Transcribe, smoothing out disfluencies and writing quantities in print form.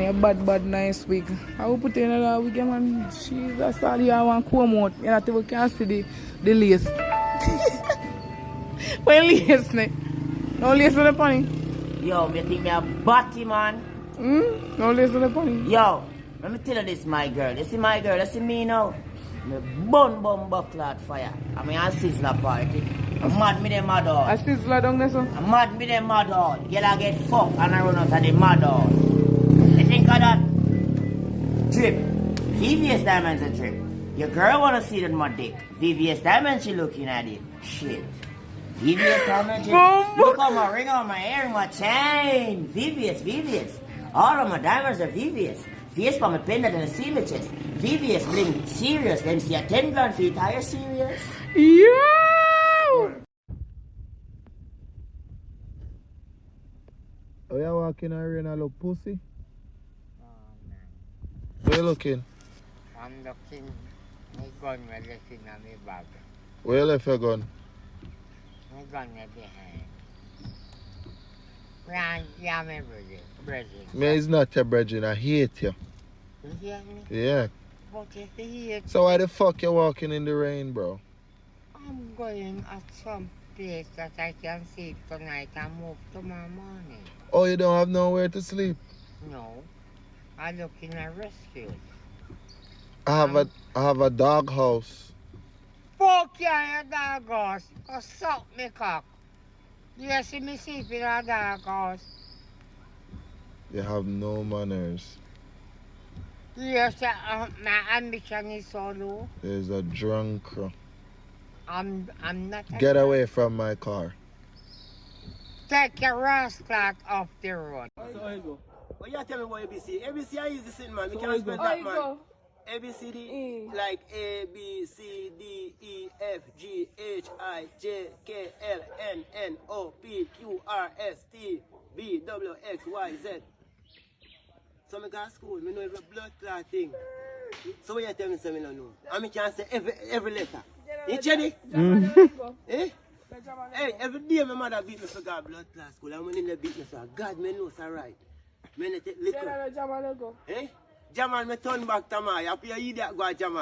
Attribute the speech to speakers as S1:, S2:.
S1: a bad nice wig. I will put in another wig, man. Jesus, all you want to come out. You know, we can see the lace. What lace, ne? No lace on the pony.
S2: Yo, me think me a batty, man.
S1: No lace on the pony.
S2: Yo, let me tell you this, my girl. You see my girl, you see me now? Me bun buckler fire. I mean, I sizzler party. I'm mad me them mad all.
S1: I sizzler down there, so?
S2: I'm mad me them mad all. Girl, I get fucked and I run out of the mad all. You think of that? Drip. VVS Diamonds a drip. Your girl wanna see that my dick. VVS Diamonds, she looking at it. Shit. VVS Diamonds, look on my ring on my hair, my chain. VVS. All of my diamonds are VVS. VVS for my pendant and a seal chest. VVS bling serious. Them see a 10 grand feet. Are you serious?
S1: Yo!
S3: Oh, you walking around and look pussy?
S4: Oh, man.
S3: Where you looking?
S4: I'm looking. My gun was left in my bag.
S3: Where you left your gun?
S4: My gun was behind. Yeah, my brother.
S3: Me is not your brethren, I hate you.
S4: You hear me?
S3: Yeah.
S4: But if you hate,
S3: So why the fuck you walking in the rain, bro?
S4: I'm going at some place that I can sleep tonight and move tomorrow morning.
S3: Oh, you don't have nowhere to sleep?
S4: No. I look in a rescue.
S3: I have a dog house.
S4: Fuck yeah, your dog house. Go suck me cock. You see me sleep in a dog house.
S3: You have no manners.
S4: Yes, my ambition is so low.
S3: There's a drunk.
S4: I'm not.
S3: Get away from my car.
S4: Take your rascal off the road.
S5: So how you go?
S6: What you tell me about ABC? ABC I use the same man. We
S5: So
S6: can't
S5: how
S6: spell
S5: you
S6: that
S1: go?
S6: man. ABCD like A B C D E F G H I J K L N N O P Q R S T V W X Y Z. So I go to school, I know every blood clot thing. So what you tell me so I don't know? I mean can say every letter. You ready? Eh? Hey, every day my mother beat me for God blood clot school. And when they beat me for God, me know it's alright. Me take liquor. Eh? Jamal, me turn back to my. I feel you idiot go Jamal.